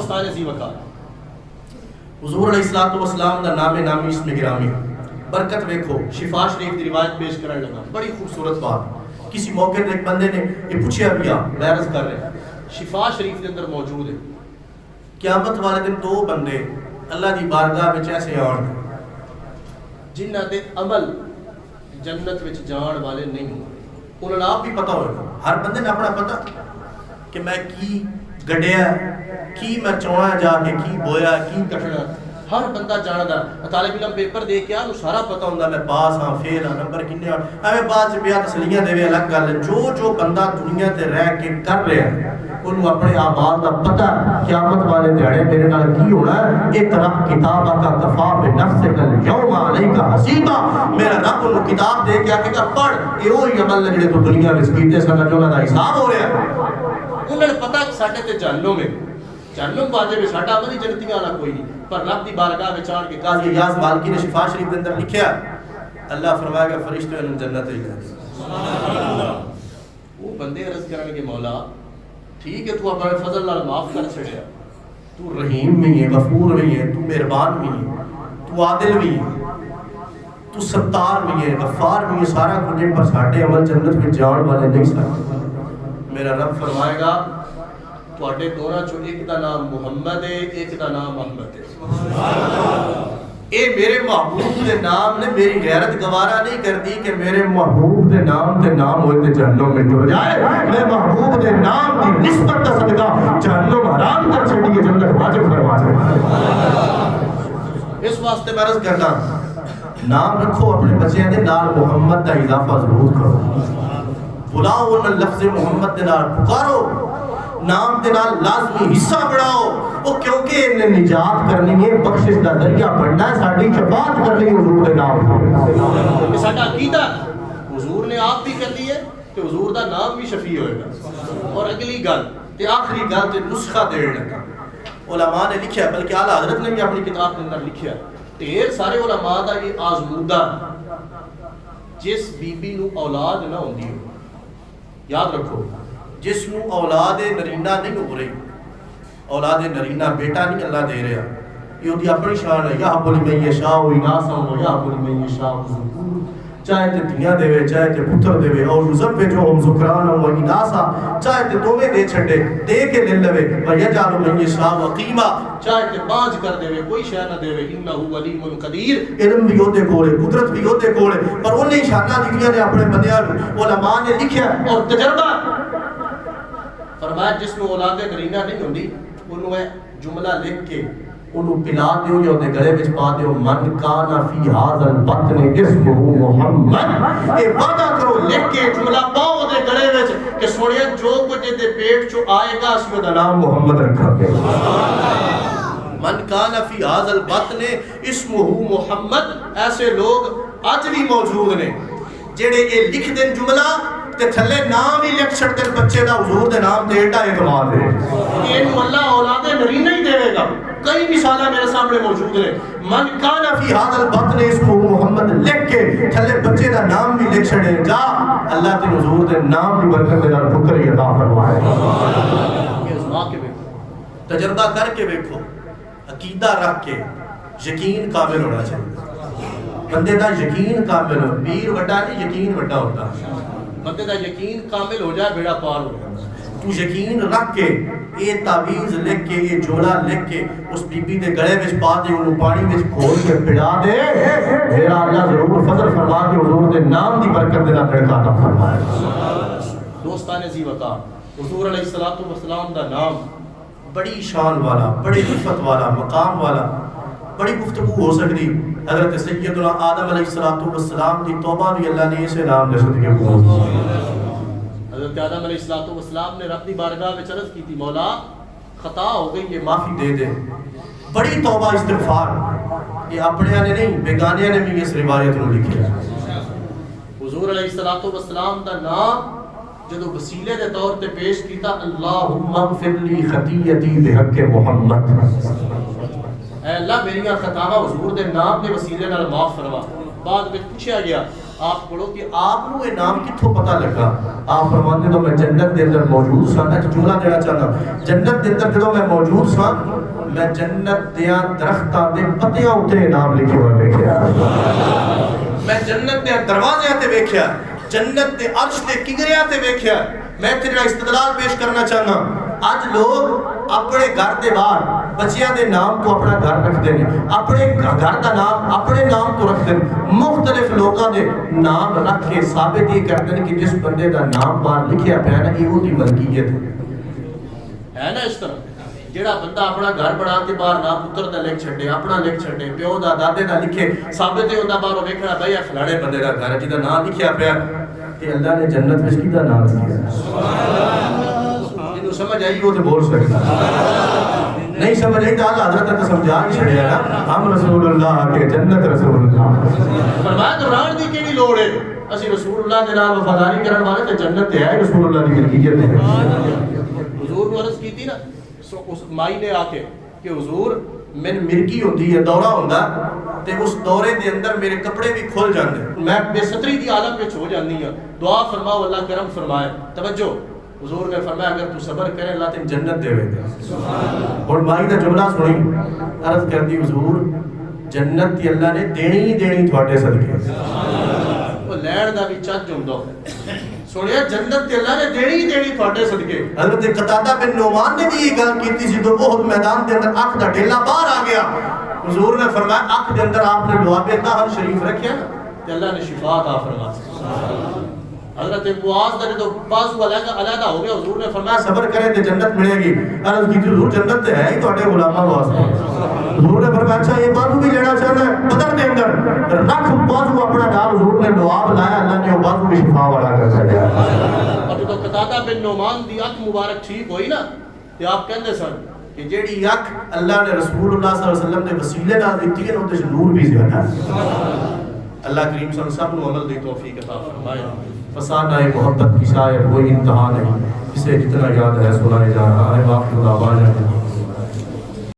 دوستان عزیز وقار حضور علیہ الصلوۃ والسلام دا نام نامی اسم گرامی برکت ویکھو شفا شریف دی روایت پیش کرنے لگا بڑی خوبصورت بات کسی موقع تے ایک بندے نے یہ پوچھا گیا میں عرض کر رہا شفا شریف کے اندر موجود ہے قیامت والے دن دو بندے اللہ دی بارگاہ وچ ایسے آن جنہاں دے عمل جنت وچ جان والے نہیں ہوں انہوں نے آپ بھی پتہ ہوگا ہر بندے نے اپنا پتہ کہ میں کی گڈیا کی میں چونا جا کے کی بویا کی کٹنا ہر بندہ جاندا طالب علم پیپر دے کے آنو سارا پتہ ہوندا میں پاس ہاں فیل ہاں نمبر کنے آ ایویں بعد چ بیا تسلیاں دے الگ گل جو بندہ دنیا تے رہ کے کر رہا ہے انہوں اپنے اعمال دا پتہ قیامت والے دیہڑے میرے نال کی ہونا ہے اقرا کتابہ کا کفا بنفسک اليوم علیک حسیبا میرا رب انہوں کتاب دے کے آ کے پڑھ یہ وہی عمل جڑے تو دنیا وچ کیتے سن جو انہاں دا حساب ہو رہا ہے انہوں نے پتہ کہ ساڈے تے جہنم ہے جہنم واجب ہے ساڈا عمل جنتیاں والا کوئی نہیں پر رب دی بارگاہ وچ آن کے قاضی ایاز مالکی نے شفا شریف کے اندر لکھیا اللہ فرمائے گا فرشتے انہوں جنت ہی لے سبحان اللہ وہ بندے عرض کرن کے مولا ٹھیک ہے تو اپنے فضل نال معاف کر چھڑیا تو رحیم بھی ہے غفور بھی ہے تو مہربان بھی ہے تو عادل بھی ہے تو ستار بھی ہے غفار بھی ہے سارا کچھ پر ساڈے عمل جنت میں جان والے نہیں سکتے میرا رب فرمائے گا تواڈے دونوں چوں ایک دا نام محمد ہے ایک دا نام احمد ہے سبحان اللہ اے میرے محبوب دے نام نے میری غیرت گوارا نہیں کردی کہ میرے محبوب دے نام تے نام ہوئے تے جہنم میں ڈر جائے میں محبوب دے نام دی نسبت دا صدقہ جہنم حرام کر چھڑی کے جنت واجب فرما دے اس واسطے میں عرض کرتا نام رکھو اپنے بچیاں دے نال محمد دا اضافہ ضرور کرو بلاؤ ان لفظ محمد دے نال پکارو نام دے نال لازمی حصہ بڑھاؤ وہ کیونکہ انہیں نجات کرنی ہے بخشش دا ذریعہ بننا ہے ساڈی شفاعت کرنی ہے حضور دے نام یہ ساڈا عقیدہ حضور نے آپ بھی کر دی ہے کہ حضور دا نام بھی شفیع ہوئے گا اور اگلی گل تے آخری گل تے نسخہ دین لگا علماء نے لکھیا بلکہ اعلیٰ حضرت نے بھی اپنی کتاب کے اندر لکھیا ڈھیر سارے علماء دا یہ آزمودہ جس بی بی نو اولاد نہ ہوندی ہو یاد رکھو جس نو اولاد نرینہ نہیں ہو رہی اولاد نرینہ بیٹا نہیں اللہ دے رہا یہ ہوتی اپنی شان ہے یا بولی میں یہ شاہ ہوئی ناسا ہو یا بولی میں یہ شاہ ہو چاہے تے دھیاں دے وے چاہے تے پتر دے وے اور رزق پہ جو ہم ذکران ہوں وہی ناسا چاہے تے دومیں دے چھڑے دے کے لے لوے وَيَجَعْلُ مَنْ يَشَاءُ عَقِيمًا چاہے تے پانچ کر دے وے کوئی شے نہ دے وے انہو علیم قدیر علم بھی ہوتے کولے قدرت بھی ہوتے کولے پر انہیں شانہ دیدیاں نے اپنے بندیاں علماء نے لکھیا اور تجربہ فرمایا جس میں اولاد نرینہ نہیں ہوندی انہوں جملہ لکھ کے انہوں پلا دیو یا انہیں گلے بچ پا دیو من کانا فی حاضر البطن اسمہ محمد یہ وعدہ کرو لکھ کے جملہ پاؤ دے گلے بچ کہ سوڑیا جو کچھ دے پیٹ چو آئے گا اسی دا نام محمد رکھا گے من کانا فی حاضر البطن اسمہ محمد ایسے لوگ آج بھی موجود نے جڑے یہ لکھ دیں جملہ تے تھلے نام ہی لکھ چھڑ دیں بچے دا حضور دے نام تے ایڈا اعتماد ہے انہوں اللہ اولاد نرینہ ہی دے گا کئی مثالہ میرے سامنے موجود ہیں من کانا فی حاضر البطن اسمہ محمد لکھ کے تھلے بچے دا نام بھی لکھ چھڑے جا اللہ تے حضور دے نام بھی برکت دے نال پتر عطا فرمائے یہ ازما کے بیٹھو تجربہ کر کے بیٹھو عقیدہ رکھ کے یقین کامل ہونا چاہیے بندے دا یقین کامل ہو پیر وڈا نہیں یقین وڈا ہوتا بندے دا یقین کامل ہو جائے بیڑا پار ہو جائے تو یقین رکھ کے یہ تعویذ لکھ کے یہ جوڑا لکھ کے اس بی بی دے گلے وچ پا دے انہوں پانی وچ کھول کے پڑا دے میرا اللہ ضرور فضل فرما کے حضور دے نام دی برکت دے نال لڑکا عطا فرمائے دوستان عزیز وقار حضور علیہ الصلوۃ والسلام دا نام بڑی شان والا بڑی عفت والا مقام والا بڑی گفتگو ہو سکتی حضرت سیدنا آدم علیہ السلام کی توبہ بھی اللہ نے اسے نام دے صدقے کو حضرت آدم علیہ السلام نے رب دی بارگاہ میں عرض کی تھی مولا خطا ہو گئی یہ معافی دے دے بڑی توبہ استغفار یہ اپنے نے نہیں بیگانے نے بھی اس روایت کو لکھا حضور علیہ السلام دا نام جدو وسیلے دے طور تے پیش کیتا اللہم اغفر لی خطیتی بحق محمد اے اللہ میری خطاواں حضور دے نام دے وسیلے نال معاف فرما بعد میں پوچھا گیا آپ پڑھو کہ آپ کو یہ نام کتوں پتہ لگا. آپ فرماتے تو میں جنت دے اندر موجود سا. میں جملہ دینا چاہتا جنت دے اندر جدوں میں موجود سا میں جنت دیاں درختاں دے پتیاں اوتے نام لکھے ہوئے ویکھیا. میں جنت دے دروازے تے ویکھیا, جنت دے عرش تے کنگریاں تے ویکھیا. میں تیرا استدلال پیش کرنا چاہنا. اج لوگ اپنے گھر دے باہر بچیاں دے نام تو اپنا گھر رکھتے ہیں, اپنے گھر دا نام اپنے نام تو رکھتے ہیں, مختلف لوگوں دے نام رکھ کے ثابت یہ کرتے ہیں کہ جس بندے دا نام باہر لکھیا پیا نا یہ دی ملکیت ہے نا. اس طرح جیڑا بندہ اپنا گھر بنا کے باہر نام پتر دا لکھ چھڈے, اپنا لکھ چھڈے, پیو دا دادے دا لکھے, ثابت ہے ہوندا باہر ویکھنا بھائی فلانے بندے دا گھر جدا نام لکھیا پیا تے اللہ نے جنت وچ کیدا نام لکھیا. جنوں سمجھ آئی وہ تے بول سکدا, نہیں سمجھ آئی تو اللہ حضرت نے سمجھا ہی چھڑیا نا. ہم رسول اللہ کے جنت رسول اللہ فرمایا تو ران دی کیڑی لوڑ ہے. اسی رسول اللہ دے نال وفاداری کرن والے تے جنت تے ہے, رسول اللہ دی ملکیت ہے. حضور کو عرض کیتی نا اس مائی نے آ کے کہ حضور میں مرکی ہوتی ہے, دورہ ہوندا تے اس دورے دے اندر میرے کپڑے بھی کھل جاندے, میں بے ستری دی حالت وچ ہو جاندی ہاں, دعا فرماؤ اللہ کرم فرمائے. توجہ حضور نے فرمایا اگر تو صبر کرے اللہ تین جنت دے وے. اور مائی دا جملہ سنی, عرض کر دی حضور جنت تی اللہ نے دینی ہی دینی تھوڑے صدقے. وہ لین دا بھی چج ہوندا سنیا, جنت تے اللہ نے دینی ہی دینی تھوڑے صدقے. حضرت قتادہ بن نعمان نے بھی یہ گل کیتی سی تو احد میدان دے اندر اکھ دا ڈیلا باہر آ گیا. حضور نے فرمایا اکھ دے اندر آپ نے دعا پہ طاہر شریف رکھیا نا تے اللہ نے شفا عطا فرمائی. حضرت معاذ دا جو بازو علیحدہ ہو گیا, حضور نے فرمایا صبر کریں تے جنت ملے گی. عرض کی حضور جنت تے ہے ہی تواڈے غلاماں واسطے. حضور نے فرمایا اچھا یہ بازو بھی لینا چاہنا ہے بدر دے اندر رکھ بازو اپنا نال. حضور نے دعا بلایا, اللہ نے وہ بازو بھی شفا والا کر چھڈیا. اور جو قتادہ بن نعمان دی اکھ مبارک ٹھیک ہوئی نا تے آپ کہندے سن کہ جیڑی اکھ اللہ نے رسول اللہ صلی اللہ علیہ وسلم دے وسیلے نال دتی ہے اوتے نور بھی زیادہ ہے. اللہ کریم صلی اللہ علیہ وسلم عمل دی توفیق عطا فرمائے. فسانہ محبت کی شاید کوئی انتہا نہیں, اسے جتنا یاد ہے سنائے جا رہا ہے. واقعہ